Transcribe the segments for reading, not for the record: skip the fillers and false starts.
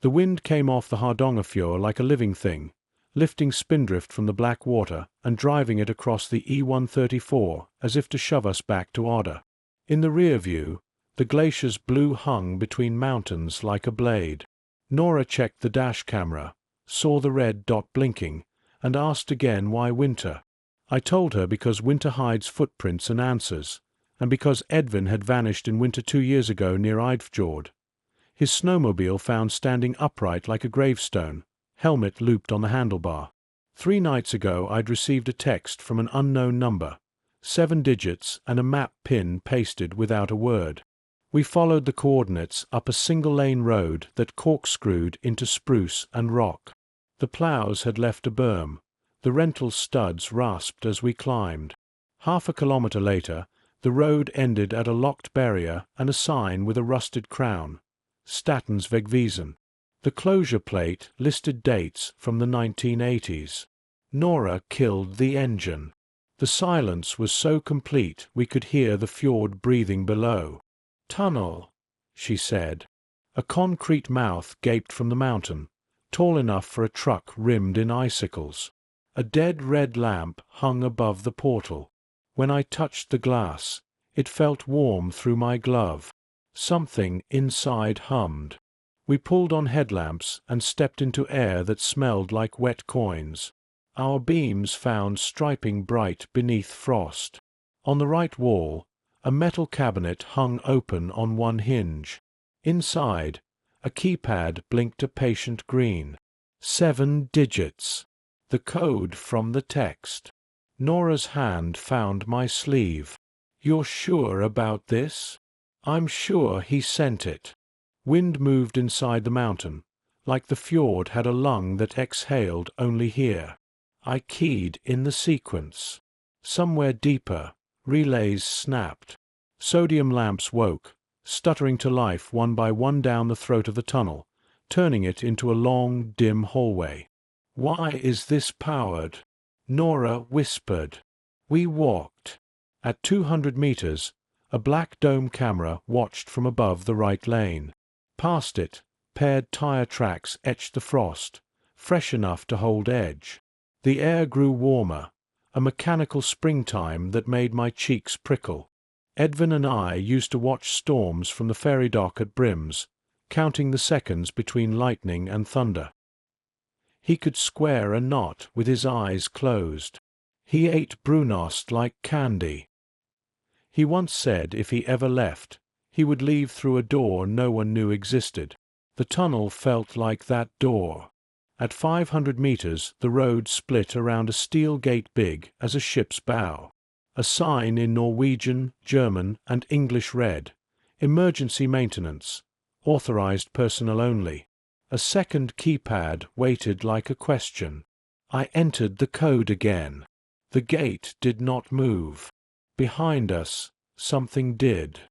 The wind came off the Hardangerfjord like a living thing, lifting spindrift from the black water and driving it across the E134 as if to shove us back to order. In the rear view, the glacier's blue hung between mountains like a blade. Nora checked the dash camera, saw the red dot blinking, and asked again why winter. I told her because winter hides footprints and answers, and because Edvin had vanished in winter 2 years ago near Fjord. His snowmobile found standing upright like a gravestone, helmet looped on the handlebar. 3 nights ago I'd received a text from an unknown number, 7 digits and a map pin pasted without a word. We followed the coordinates up a single-lane road that corkscrewed into spruce and rock. The ploughs had left a berm. The rental studs rasped as we climbed. Half a kilometre later, the road ended at a locked barrier and a sign with a rusted crown, Statens Vegvisen. The closure plate listed dates from the 1980s. Nora killed the engine. The silence was so complete we could hear the fjord breathing below. "Tunnel," she said. A concrete mouth gaped from the mountain, tall enough for a truck rimmed in icicles. A dead red lamp hung above the portal. When I touched the glass, it felt warm through my glove. Something inside hummed. We pulled on headlamps and stepped into air that smelled like wet coins. Our beams found striping bright beneath frost. On the right wall, a metal cabinet hung open on one hinge. Inside, a keypad blinked a patient green. 7 digits. The code from the text. Nora's hand found my sleeve. "You're sure about this?" "I'm sure he sent it." Wind moved inside the mountain, like the fjord had a lung that exhaled only here. I keyed in the sequence. Somewhere deeper, relays snapped. Sodium lamps woke, stuttering to life one by one down the throat of the tunnel, turning it into a long, dim hallway. "Why is this powered?" Nora whispered. We walked. At 200 meters, a black dome camera watched from above the right lane. Past it, paired tire tracks etched the frost, fresh enough to hold edge. The air grew warmer, a mechanical springtime that made my cheeks prickle. Edvin and I used to watch storms from the ferry dock at Brims, counting the seconds between lightning and thunder. He could square a knot with his eyes closed. He ate brunost like candy. He once said if he ever left, he would leave through a door no one knew existed. The tunnel felt like that door. At 500 meters, the road split around a steel gate big as a ship's bow. A sign in Norwegian, German, and English read, "Emergency maintenance. Authorized personnel only." A second keypad waited like a question. I entered the code again. The gate did not move. Behind us, something did.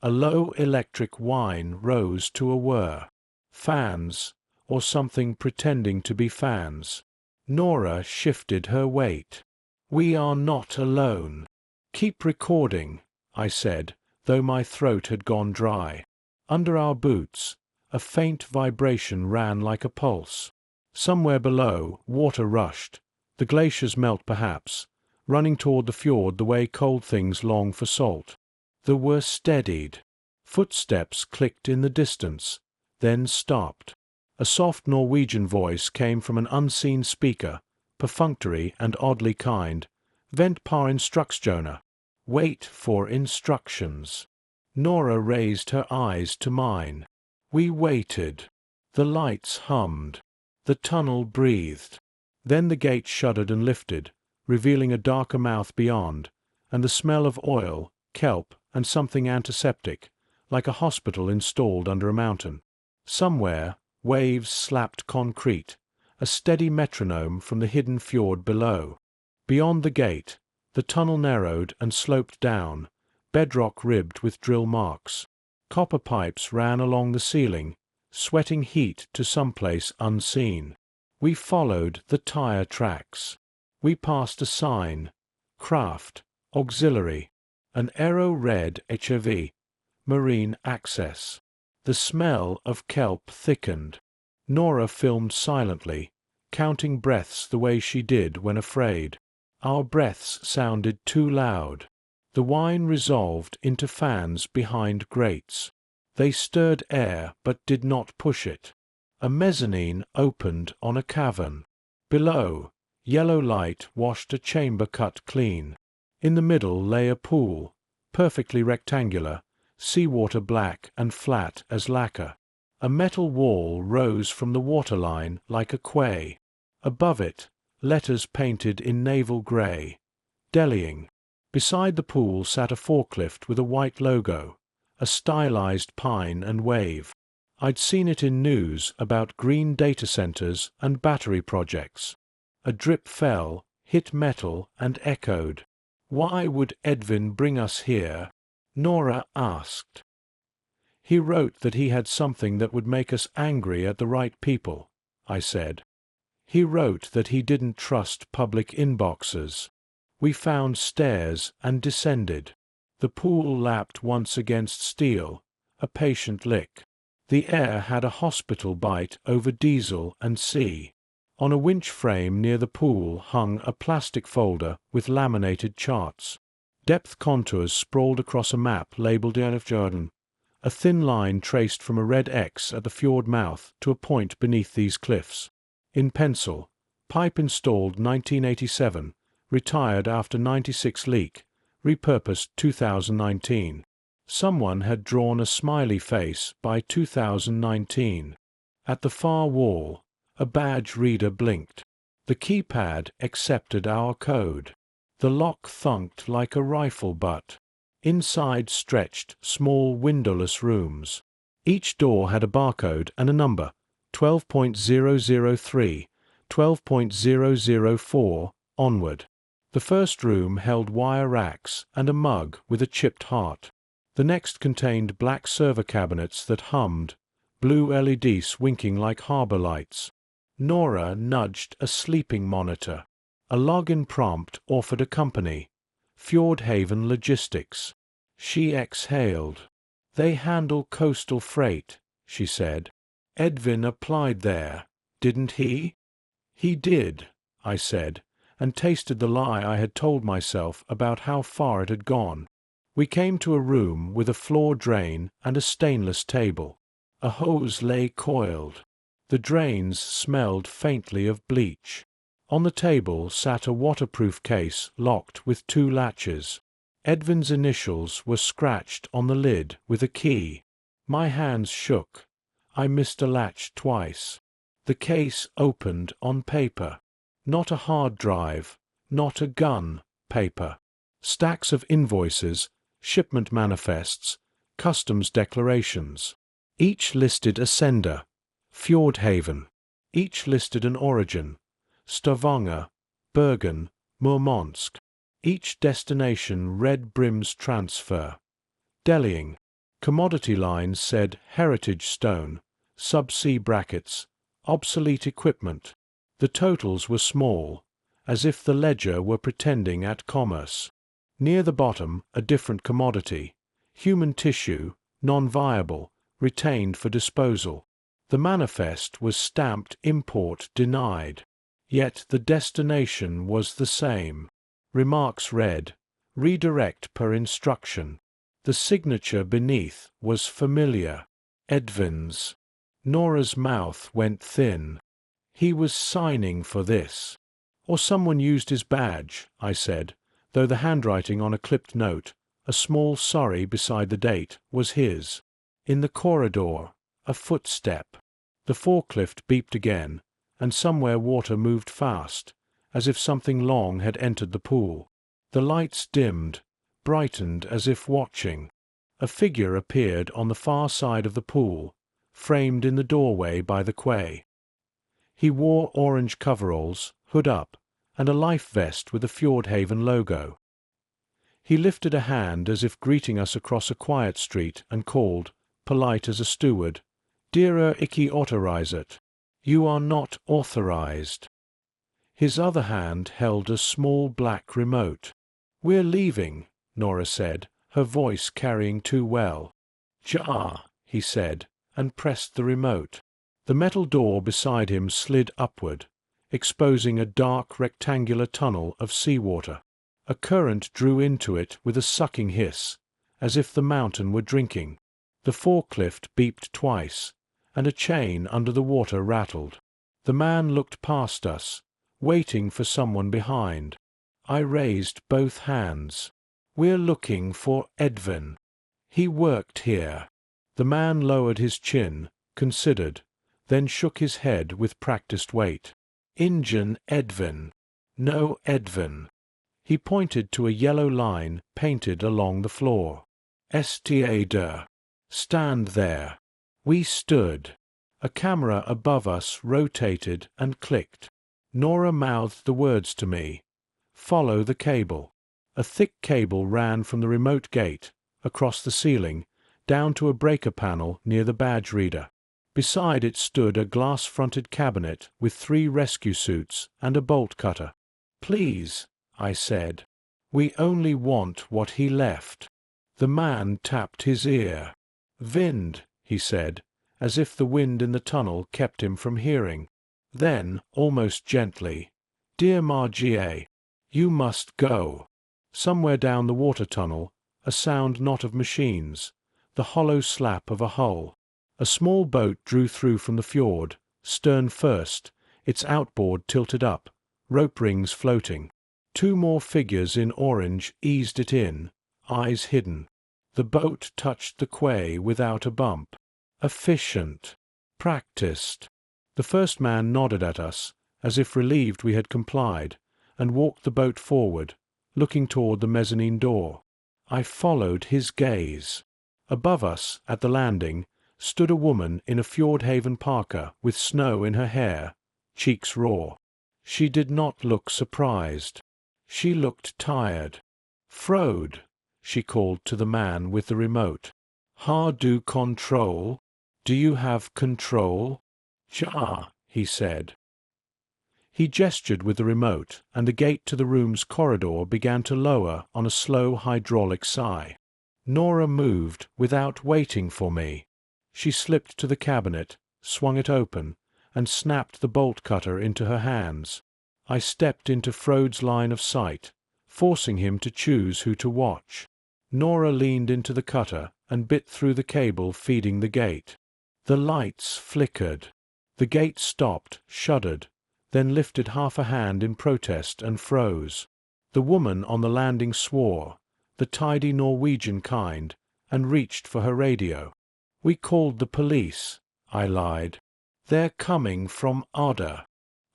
A low electric whine rose to a whir. Fans, or something pretending to be fans. Nora shifted her weight. "We are not alone." "Keep recording," I said, though my throat had gone dry. Under our boots, a faint vibration ran like a pulse. Somewhere below, water rushed. The glaciers melt perhaps, running toward the fjord the way cold things long for salt. The were steadied. Footsteps clicked in the distance, then stopped. A soft Norwegian voice came from an unseen speaker, perfunctory and oddly kind. "Vent par instruksjoner." Wait for instructions. Nora raised her eyes to mine. We waited. The lights hummed. The tunnel breathed. Then the gate shuddered and lifted, revealing a darker mouth beyond, and the smell of oil, kelp, and something antiseptic, like a hospital installed under a mountain. Somewhere, waves slapped concrete, a steady metronome from the hidden fjord below. Beyond the gate, the tunnel narrowed and sloped down, bedrock ribbed with drill marks. Copper pipes ran along the ceiling, sweating heat to someplace unseen. We followed the tire tracks. We passed a sign, Craft, Auxiliary, an arrow-red HOV, Marine Access. The smell of kelp thickened. Nora filmed silently, counting breaths the way she did when afraid. Our breaths sounded too loud. The wine resolved into fans behind grates. They stirred air but did not push it. A mezzanine opened on a cavern. Below, yellow light washed a chamber cut clean. In the middle lay a pool, perfectly rectangular, seawater black and flat as lacquer. A metal wall rose from the waterline like a quay. Above it, letters painted in naval grey. Delying. Beside the pool sat a forklift with a white logo, a stylized pine and wave. I'd seen it in news about green data centers and battery projects. A drip fell, hit metal and echoed. "Why would Edvin bring us here?" Nora asked. "He wrote that he had something that would make us angry at the right people," I said. "He wrote that he didn't trust public inboxes." We found stairs and descended. The pool lapped once against steel, a patient lick. The air had a hospital bite over diesel and sea. On a winch frame near the pool hung a plastic folder with laminated charts. Depth contours sprawled across a map labeled Hardangerfjord. A thin line traced from a red X at the fjord mouth to a point beneath these cliffs. In pencil, pipe installed 1987, retired after 96 leak, repurposed 2019. Someone had drawn a smiley face by 2019. At the far wall, a badge reader blinked. The keypad accepted our code. The lock thunked like a rifle butt. Inside stretched small windowless rooms. Each door had a barcode and a number, 12.003, 12.004, onward. The first room held wire racks and a mug with a chipped heart. The next contained black server cabinets that hummed, blue LEDs winking like harbor lights. Nora nudged a sleeping monitor. A login prompt offered a company, Fjordhaven Logistics. She exhaled. "They handle coastal freight," she said. "Edvin applied there, didn't he?" "He did," I said, and tasted the lie I had told myself about how far it had gone. We came to a room with a floor drain and a stainless table. A hose lay coiled. The drains smelled faintly of bleach. On the table sat a waterproof case locked with two latches. Edvin's initials were scratched on the lid with a key. My hands shook. I missed a latch twice. The case opened on paper. Not a hard drive, not a gun, paper. Stacks of invoices, shipment manifests, customs declarations. Each listed a sender, Fjordhaven. Each listed an origin, Stavanger, Bergen, Murmansk. Each destination red brims transfer. Delying. Commodity lines said heritage stone, subsea brackets, obsolete equipment. The totals were small, as if the ledger were pretending at commerce. Near the bottom, a different commodity, human tissue, non-viable, retained for disposal. The manifest was stamped import denied. Yet the destination was the same. Remarks read, redirect per instruction. The signature beneath was familiar. Edvin's. Nora's mouth went thin. He was signing for this. Or someone used his badge, I said, though the handwriting on a clipped note, a small sorry beside the date, was his. In the corridor, a footstep. The forklift beeped again, and somewhere water moved fast, as if something long had entered the pool. The lights dimmed, brightened as if watching. A figure appeared on the far side of the pool, framed in the doorway by the quay. He wore orange coveralls, hood up, and a life vest with a Fjordhaven logo. He lifted a hand as if greeting us across a quiet street and called, polite as a steward, "Dearer Icke authorized. You are not authorized." His other hand held a small black remote. "We're leaving," Nora said, her voice carrying too well. "Ja," he said, and pressed the remote. The metal door beside him slid upward, exposing a dark rectangular tunnel of seawater. A current drew into it with a sucking hiss, as if the mountain were drinking. The forklift beeped twice, and a chain under the water rattled. The man looked past us, waiting for someone behind. I raised both hands. "We're looking for Edvin. He worked here." The man lowered his chin, considered, then shook his head with practiced weight. "Injun Edvin. No Edvin." He pointed to a yellow line painted along the floor. "Sta der. Stand there." We stood. A camera above us rotated and clicked. Nora mouthed the words to me. "Follow the cable." A thick cable ran from the remote gate, across the ceiling, down to a breaker panel near the badge reader. Beside it stood a glass-fronted cabinet with 3 rescue suits and a bolt cutter. "Please," I said. "We only want what he left." The man tapped his ear. "Wind," he said, as if the wind in the tunnel kept him from hearing. Then, almost gently, "Dear Margie, you must go." Somewhere down the water tunnel, a sound not of machines, the hollow slap of a hull. A small boat drew through from the fjord, stern first, its outboard tilted up, rope rings floating. 2 more figures in orange eased it in, eyes hidden. The boat touched the quay without a bump. Efficient. Practiced. The first man nodded at us, as if relieved we had complied, and walked the boat forward, looking toward the mezzanine door. I followed his gaze. Above us, at the landing, stood a woman in a Fjordhaven parka with snow in her hair, cheeks raw. She did not look surprised. She looked tired. "Frode," she called to the man with the remote. "Har du control? Do you have control?" "Ja," he said. He gestured with the remote, and the gate to the room's corridor began to lower on a slow hydraulic sigh. Nora moved without waiting for me. She slipped to the cabinet, swung it open, and snapped the bolt cutter into her hands. I stepped into Frode's line of sight, forcing him to choose who to watch. Nora leaned into the cutter and bit through the cable feeding the gate. The lights flickered. The gate stopped, shuddered, then lifted half a hand in protest and froze. The woman on the landing swore, the tidy Norwegian kind, and reached for her radio. "We called the police," I lied. "They're coming from Odda."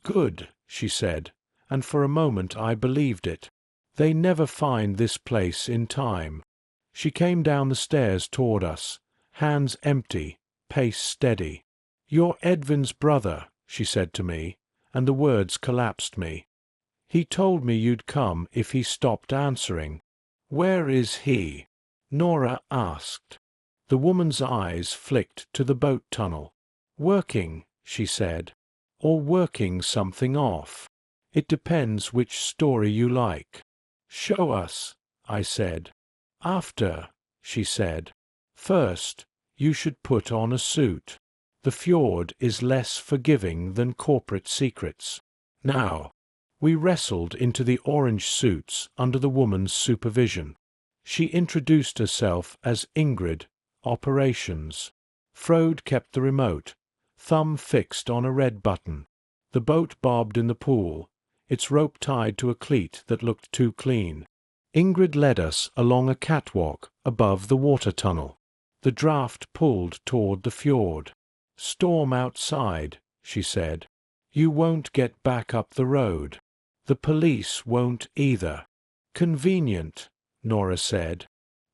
"Good," she said, and for a moment I believed it. "They never find this place in time." She came down the stairs toward us, hands empty, pace steady. "You're Edvin's brother," she said to me, and the words collapsed me. "He told me you'd come if he stopped answering." "Where is he?" Nora asked. The woman's eyes flicked to the boat tunnel. "Working," she said. "Or working something off. It depends which story you like." "Show us," I said. "After," she said. "First, you should put on a suit. The fjord is less forgiving than corporate secrets. Now." We wrestled into the orange suits under the woman's supervision. She introduced herself as Ingrid, Operations. Frode kept the remote, thumb fixed on a red button. The boat bobbed in the pool, its rope tied to a cleat that looked too clean. Ingrid led us along a catwalk above the water tunnel. The draft pulled toward the fjord. "Storm outside," she said. "You won't get back up the road. The police won't either." "Convenient," Nora said.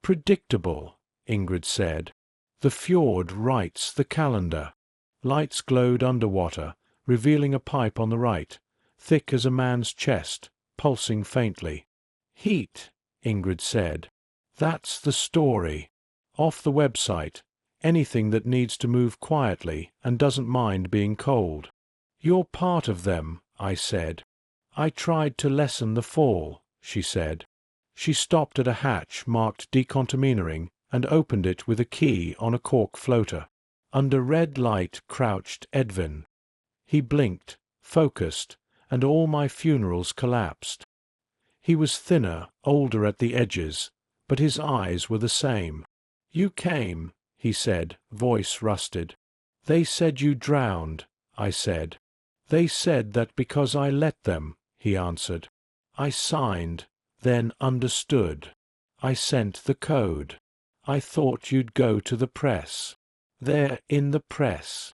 "Predictable," Ingrid said. "The fjord writes the calendar." Lights glowed underwater, revealing a pipe on the right, thick as a man's chest, pulsing faintly. "Heat," Ingrid said. "That's the story. Off the website, anything that needs to move quietly and doesn't mind being cold." "You're part of them," I said. "I tried to lessen the fall," she said. She stopped at a hatch marked decontaminering and opened it with a key on a cork floater. Under red light crouched Edvin. He blinked, focused, and all my funerals collapsed. He was thinner, older at the edges, but his eyes were the same. "You came," he said, voice rusted. "They said you drowned," I said. "They said that because I let them," he answered. I signed, then understood. I sent the code. I thought you'd go to the press. They're in the press.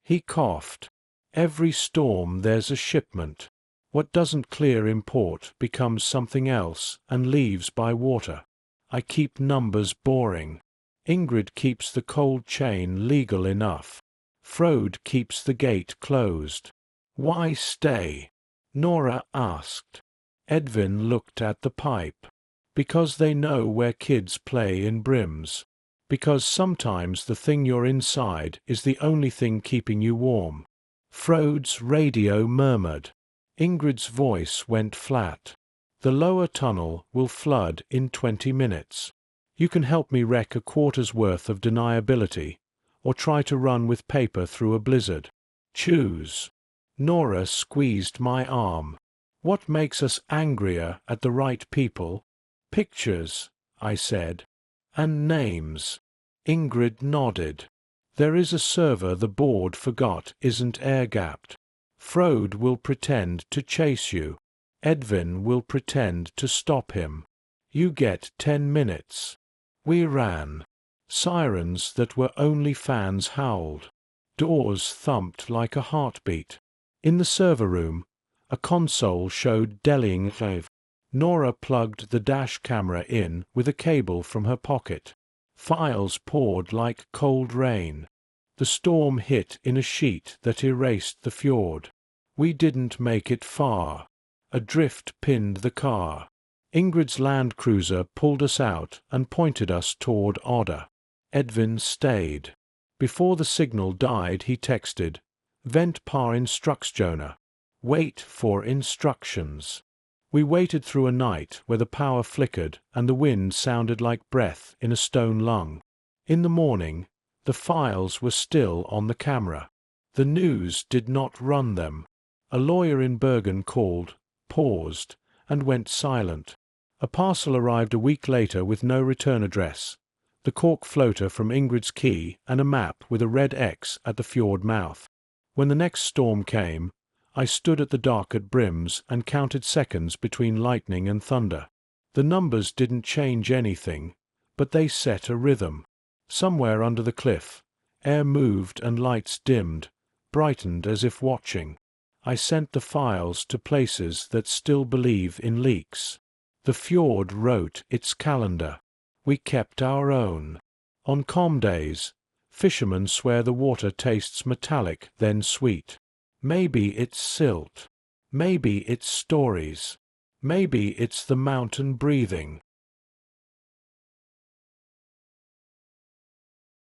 He coughed. Every storm there's a shipment. What doesn't clear in port becomes something else and leaves by water. I keep numbers boring. Ingrid keeps the cold chain legal enough. Fjord keeps the gate closed. Why stay? Nora asked. Edvin looked at the pipe. Because they know where kids play in brims. Because sometimes the thing you're inside is the only thing keeping you warm. Frod's radio murmured. Ingrid's voice went flat. The lower tunnel will flood in 20 minutes. You can help me wreck a quarter's worth of deniability, or try to run with paper through a blizzard. Choose. Nora squeezed my arm. What makes us angrier at the right people? Pictures, I said. And names. Ingrid nodded. There is a server the board forgot isn't air-gapped. Fjord will pretend to chase you. Edvin will pretend to stop him. You get 10 minutes. We ran. Sirens that were only fans howled. Doors thumped like a heartbeat. In the server room, a console showed Delling Five. Nora plugged the dash camera in with a cable from her pocket. Files poured like cold rain. The storm hit in a sheet that erased the fjord. We didn't make it far. A drift pinned the car. Ingrid's Land Cruiser pulled us out and pointed us toward Odda. Edvin stayed. Before the signal died he texted, "Vent par instructiona." Wait for instructions. We waited through a night where the power flickered and the wind sounded like breath in a stone lung. In the morning, the files were still on the camera. The news did not run them. A lawyer in Bergen called, paused, and went silent. A parcel arrived a week later with no return address, the cork floater from Ingrid's Quay and a map with a red X at the fjord mouth. When the next storm came, I stood at the dock at Brims and counted seconds between lightning and thunder. The numbers didn't change anything, but they set a rhythm. Somewhere under the cliff, air moved and lights dimmed, brightened as if watching. I sent the files to places that still believe in leaks. The fjord wrote its calendar. We kept our own. On calm days, fishermen swear the water tastes metallic then sweet. Maybe it's silt. Maybe it's stories. Maybe it's the mountain breathing.